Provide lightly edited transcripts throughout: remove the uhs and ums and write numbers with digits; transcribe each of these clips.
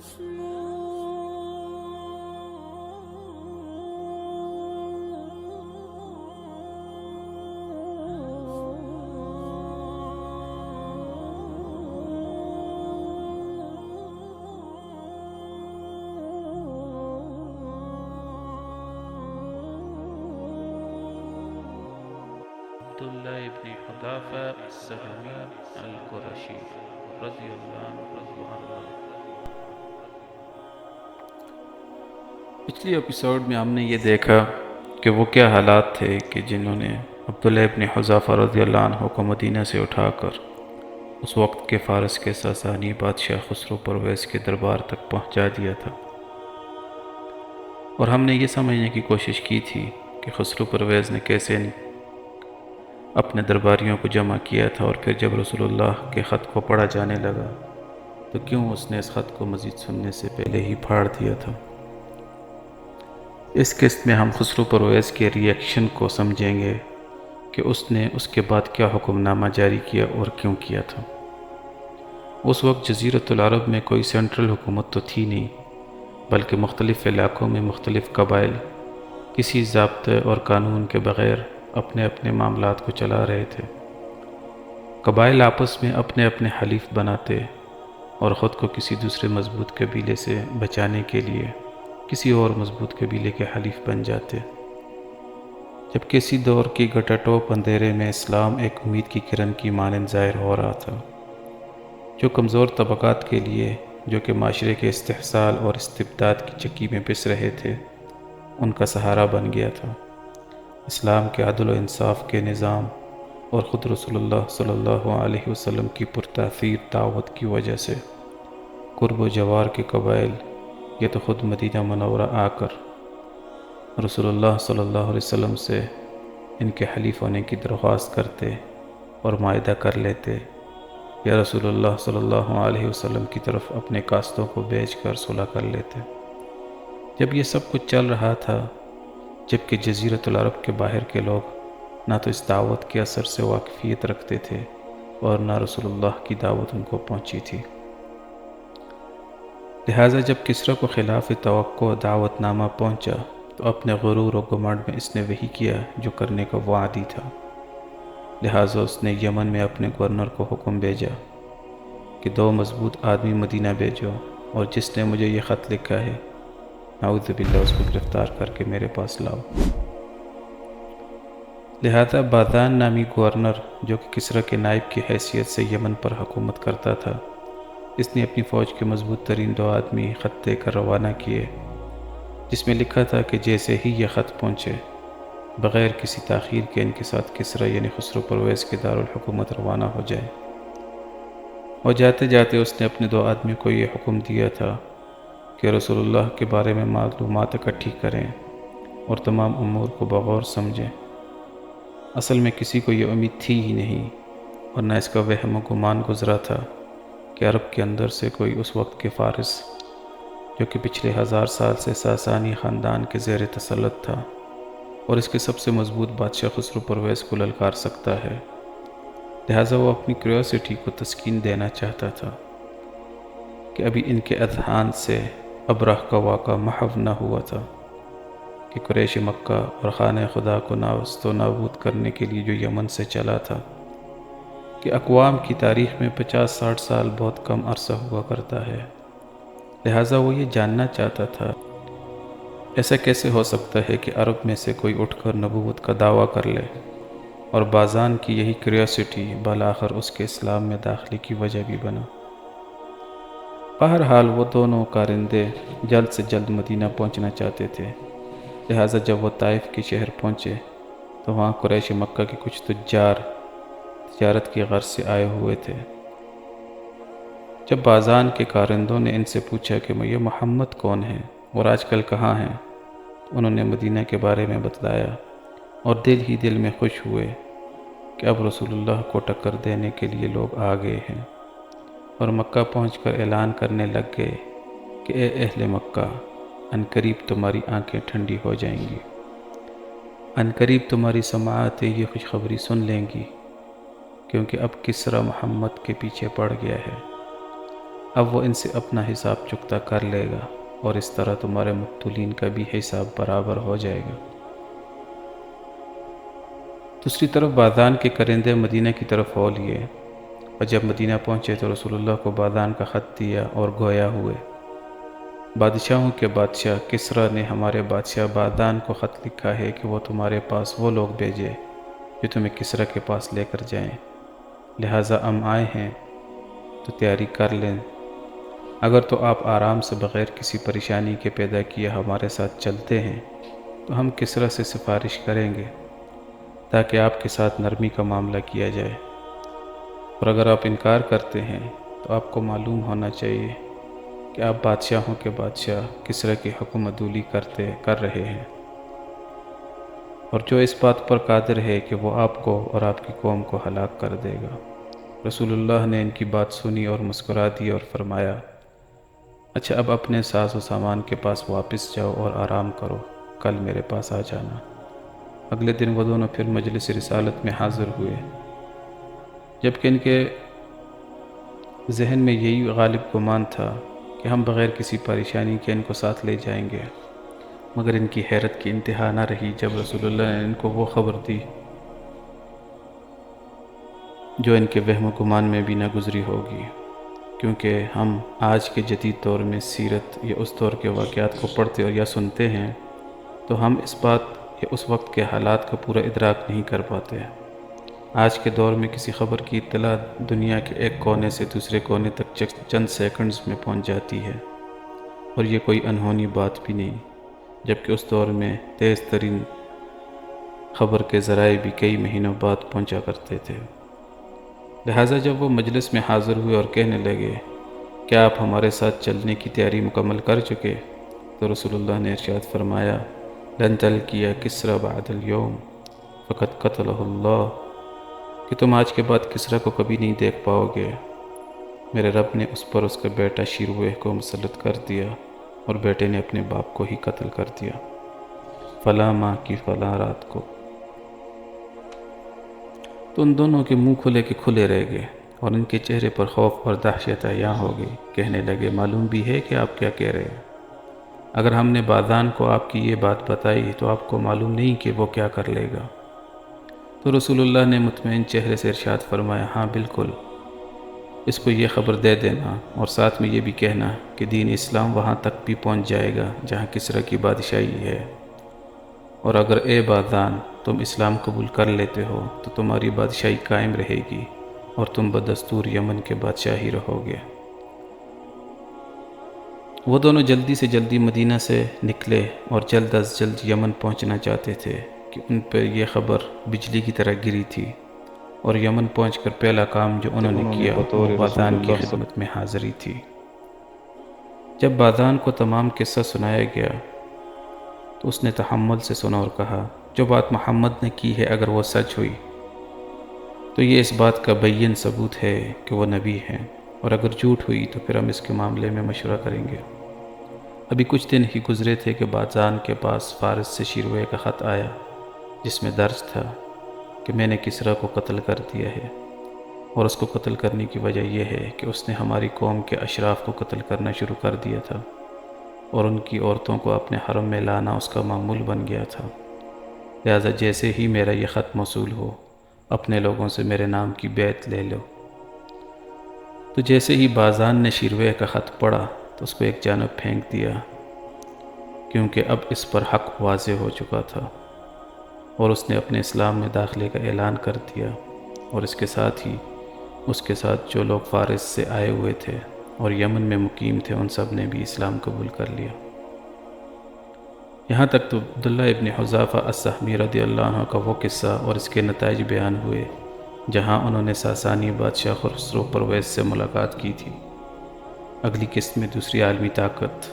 عبداللہ ابن حذافہ السہمی القرشی رضی اللہ عنہ۔ پچھلی ایپیسوڈ میں ہم نے یہ دیکھا کہ وہ کیا حالات تھے کہ جنہوں نے عبداللہ ابن حذافہ رضی اللہ عنہ کو مدینہ سے اٹھا کر اس وقت کے فارس کے ساسانی بادشاہ خسرو پرویز کے دربار تک پہنچا دیا تھا، اور ہم نے یہ سمجھنے کی کوشش کی تھی کہ خسرو پرویز نے کیسے اپنے درباریوں کو جمع کیا تھا، اور پھر جب رسول اللہ کے خط کو پڑھا جانے لگا تو کیوں اس نے اس خط کو مزید سننے سے پہلے ہی پھاڑ دیا تھا۔ اس قسط میں ہم خسرو پرویز کے ری ایکشن کو سمجھیں گے کہ اس نے اس کے بعد کیا حکم نامہ جاری کیا اور کیوں کیا تھا۔ اس وقت جزیرۃ العرب میں کوئی سینٹرل حکومت تو تھی نہیں، بلکہ مختلف علاقوں میں مختلف قبائل کسی ضابطے اور قانون کے بغیر اپنے اپنے معاملات کو چلا رہے تھے۔ قبائل آپس میں اپنے اپنے حلیف بناتے اور خود کو کسی دوسرے مضبوط قبیلے سے بچانے کے لیے کسی اور مضبوط قبیلے کے حلیف بن جاتے۔ جب کسی دور کی گٹا ٹوپ اندھیرے میں اسلام ایک امید کی کرن کی مانند ظاہر ہو رہا تھا، جو کمزور طبقات کے لیے، جو کہ معاشرے کے استحصال اور استبداد کی چکی میں پس رہے تھے، ان کا سہارا بن گیا تھا۔ اسلام کے عدل و انصاف کے نظام اور خود رسول اللہ صلی اللہ علیہ وسلم کی پرتاثیر دعوت کی وجہ سے قرب و جوار کے قبائل یہ تو خود مدینہ منورہ آ کر رسول اللہ صلی اللہ علیہ وسلم سے ان کے حلیف ہونے کی درخواست کرتے اور معاہدہ کر لیتے، یا رسول اللہ صلی اللہ علیہ وسلم کی طرف اپنے قاصدوں کو بھیج کر صلح کر لیتے۔ جب یہ سب کچھ چل رہا تھا، جبکہ جزیرۃ العرب کے باہر کے لوگ نہ تو اس دعوت کے اثر سے واقفیت رکھتے تھے اور نہ رسول اللہ کی دعوت ان کو پہنچی تھی، لہٰذا جب کسریٰ کو خلاف توقع دعوت نامہ پہنچا تو اپنے غرور و گمنڈ میں اس نے وہی کیا جو کرنے کا وہ عادی تھا۔ لہٰذا اس نے یمن میں اپنے گورنر کو حکم بھیجا کہ 2 مضبوط آدمی مدینہ بھیجو، اور جس نے مجھے یہ خط لکھا ہے نعوذ باللہ اس کو گرفتار کر کے میرے پاس لاؤ۔ لہذا بادان نامی گورنر، جو کہ کسریٰ کے نائب کی حیثیت سے یمن پر حکومت کرتا تھا، اس نے اپنی فوج کے مضبوط ترین 2 آدمی خط دے کر روانہ کیے، جس میں لکھا تھا کہ جیسے ہی یہ خط پہنچے بغیر کسی تاخیر کے ان کے ساتھ کسریٰ یعنی خسرو پرویز کے دارالحکومت روانہ ہو جائے۔ اور جاتے جاتے اس نے اپنے 2 آدمی کو یہ حکم دیا تھا کہ رسول اللہ کے بارے میں معلومات اکٹھی کریں اور تمام امور کو بغور سمجھیں۔ اصل میں کسی کو یہ امید تھی ہی نہیں، اور نہ اس کا وہم و گمان گزرا تھا کہ عرب کے اندر سے کوئی اس وقت کے فارس، جو کہ پچھلے 1000 سال سے ساسانی خاندان کے زیر تسلط تھا اور اس کے سب سے مضبوط بادشاہ خسرو پرویز کو للکار سکتا ہے۔ لہٰذا وہ اپنی کیوریوسٹی کو تسکین دینا چاہتا تھا کہ ابھی ان کے اذہان سے ابرہ کا واقعہ محو نہ ہوا تھا کہ قریش مکہ اور خانہ خدا کو نابست و نابود کرنے کے لیے جو یمن سے چلا تھا، کہ اقوام کی تاریخ میں 50-60 سال بہت کم عرصہ ہوا کرتا ہے۔ لہٰذا وہ یہ جاننا چاہتا تھا ایسا کیسے ہو سکتا ہے کہ عرب میں سے کوئی اٹھ کر نبوت کا دعویٰ کر لے، اور بازان کی یہی کیوریوسٹی بالآخر اس کے اسلام میں داخلے کی وجہ بھی بنا۔ بہرحال وہ دونوں کارندے جلد سے جلد مدینہ پہنچنا چاہتے تھے، لہٰذا جب وہ طائف کے شہر پہنچے تو وہاں قریش مکہ کے کچھ تجار تجارت کی غرض سے آئے ہوئے تھے۔ جب بازان کے کارندوں نے ان سے پوچھا کہ یہ محمد کون ہیں اور آج کل کہاں ہیں، انہوں نے مدینہ کے بارے میں بتلایا، اور دل ہی دل میں خوش ہوئے کہ اب رسول اللہ کو ٹکر دینے کے لیے لوگ آ گئے ہیں، اور مکہ پہنچ کر اعلان کرنے لگ گئے کہ اے اہل مکہ، عنقریب تمہاری آنکھیں ٹھنڈی ہو جائیں گی، عنقریب تمہاری سماعتیں یہ خوشخبری سن لیں گی، کیونکہ اب کسریٰ محمد کے پیچھے پڑ گیا ہے۔ اب وہ ان سے اپنا حساب چکتا کر لے گا اور اس طرح تمہارے مبتولین کا بھی حساب برابر ہو جائے گا۔ دوسری طرف بادان کے کرندے مدینہ کی طرف ہو لیے، اور جب مدینہ پہنچے تو رسول اللہ کو بادان کا خط دیا اور گویا ہوئے، بادشاہوں کے بادشاہ کسریٰ نے ہمارے بادشاہ بادان کو خط لکھا ہے کہ وہ تمہارے پاس وہ لوگ بھیجے جو تمہیں کسریٰ کے پاس لے کر جائیں، لہٰذا ہم آئے ہیں تو تیاری کر لیں۔ اگر تو آپ آرام سے بغیر کسی پریشانی کے پیدا کیے ہمارے ساتھ چلتے ہیں تو ہم کسریٰ سے سفارش کریں گے تاکہ آپ کے ساتھ نرمی کا معاملہ کیا جائے، اور اگر آپ انکار کرتے ہیں تو آپ کو معلوم ہونا چاہیے کہ آپ بادشاہوں کے بادشاہ کسریٰ کی حکم عدولی کر رہے ہیں، اور جو اس بات پر قادر ہے کہ وہ آپ کو اور آپ کی قوم کو ہلاک کر دے گا۔ رسول اللہ نے ان کی بات سنی اور مسکرا دی اور فرمایا، اچھا اب اپنے ساز و سامان کے پاس واپس جاؤ اور آرام کرو، کل میرے پاس آ جانا۔ اگلے دن وہ دونوں پھر مجلس رسالت میں حاضر ہوئے، جبکہ ان کے ذہن میں یہی غالب گمان تھا کہ ہم بغیر کسی پریشانی کے ان کو ساتھ لے جائیں گے، مگر ان کی حیرت کی انتہا نہ رہی جب رسول اللہ نے ان کو وہ خبر دی جو ان کے وہم و گمان میں بھی نہ گزری ہوگی، کیونکہ ہم آج کے جدید دور میں سیرت یا اس دور کے واقعات کو پڑھتے اور یا سنتے ہیں تو ہم اس بات یا اس وقت کے حالات کا پورا ادراک نہیں کر پاتے۔ آج کے دور میں کسی خبر کی اطلاع دنیا کے ایک کونے سے دوسرے کونے تک چند سیکنڈز میں پہنچ جاتی ہے، اور یہ کوئی انہونی بات بھی نہیں، جبکہ اس دور میں تیز ترین خبر کے ذرائع بھی کئی مہینوں بعد پہنچا کرتے تھے۔ لہٰذا جب وہ مجلس میں حاضر ہوئے اور کہنے لگے، کیا آپ ہمارے ساتھ چلنے کی تیاری مکمل کر چکے؟ تو رسول اللہ نے ارشاد فرمایا، لن تلقی کسریٰ بعد اليوم فقد قتلہ اللہ، کہ تم آج کے بعد کسریٰ کو کبھی نہیں دیکھ پاؤ گے، میرے رب نے اس پر اس کا بیٹا شیرویہ کو مسلط کر دیا اور بیٹے نے اپنے باپ کو ہی قتل کر دیا، فلاں ماہ کی فلاں رات کو۔ تو ان دونوں کے منہ کھلے کے کھلے رہ گئے اور ان کے چہرے پر خوف اور دہشت عیاں ہو گئی، کہنے لگے، معلوم بھی ہے کہ آپ کیا کہہ رہے ہیں؟ اگر ہم نے بادان کو آپ کی یہ بات بتائی تو آپ کو معلوم نہیں کہ وہ کیا کر لے گا؟ تو رسول اللہ نے مطمئن چہرے سے ارشاد فرمایا، ہاں بالکل، اس کو یہ خبر دے دینا اور ساتھ میں یہ بھی کہنا کہ دین اسلام وہاں تک بھی پہنچ جائے گا جہاں کسریٰ کی بادشاہی ہے، اور اگر اے بادان تم اسلام قبول کر لیتے ہو تو تمہاری بادشاہی قائم رہے گی اور تم بدستور یمن کے بادشاہ ہی رہو گے۔ وہ دونوں جلدی سے جلدی مدینہ سے نکلے اور جلد از جلد یمن پہنچنا چاہتے تھے کہ ان پر یہ خبر بجلی کی طرح گری تھی، اور یمن پہنچ کر پہلا کام جو انہوں نے کیا وہ بادان کی خدمت میں حاضری تھی۔ جب بادان کو تمام قصہ سنایا گیا تو اس نے تحمل سے سنا اور کہا، جو بات محمد نے کی ہے اگر وہ سچ ہوئی تو یہ اس بات کا بین ثبوت ہے کہ وہ نبی ہیں، اور اگر جھوٹ ہوئی تو پھر ہم اس کے معاملے میں مشورہ کریں گے۔ ابھی کچھ دن ہی گزرے تھے کہ بادان کے پاس فارس سے شیرویہ کا خط آیا جس میں درج تھا کہ میں نے کسریٰ کو قتل کر دیا ہے، اور اس کو قتل کرنے کی وجہ یہ ہے کہ اس نے ہماری قوم کے اشراف کو قتل کرنا شروع کر دیا تھا، اور ان کی عورتوں کو اپنے حرم میں لانا اس کا معمول بن گیا تھا، لہٰذا جیسے ہی میرا یہ خط موصول ہو اپنے لوگوں سے میرے نام کی بیعت لے لو۔ تو جیسے ہی بادان نے شیرویہ کا خط پڑھا تو اس کو ایک جانب پھینک دیا، کیونکہ اب اس پر حق واضح ہو چکا تھا، اور اس نے اپنے اسلام میں داخلے کا اعلان کر دیا، اور اس کے ساتھ ہی اس کے ساتھ جو لوگ فارس سے آئے ہوئے تھے اور یمن میں مقیم تھے ان سب نے بھی اسلام قبول کر لیا۔ یہاں تک تو عبداللہ ابن حذافہ السہمی رضی اللہ عنہ کا وہ قصہ اور اس کے نتائج بیان ہوئے جہاں انہوں نے ساسانی بادشاہ خسرو پرویز سے ملاقات کی تھی۔ اگلی قسط میں دوسری عالمی طاقت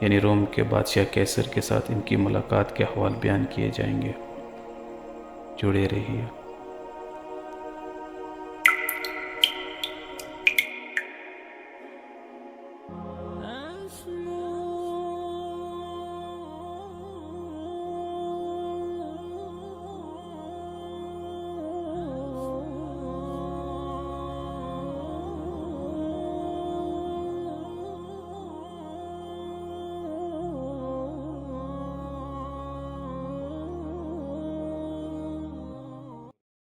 یعنی روم کے بادشاہ کیسر کے ساتھ ان کی ملاقات کے احوال بیان کیے جائیں گے۔ جڑے رہیے۔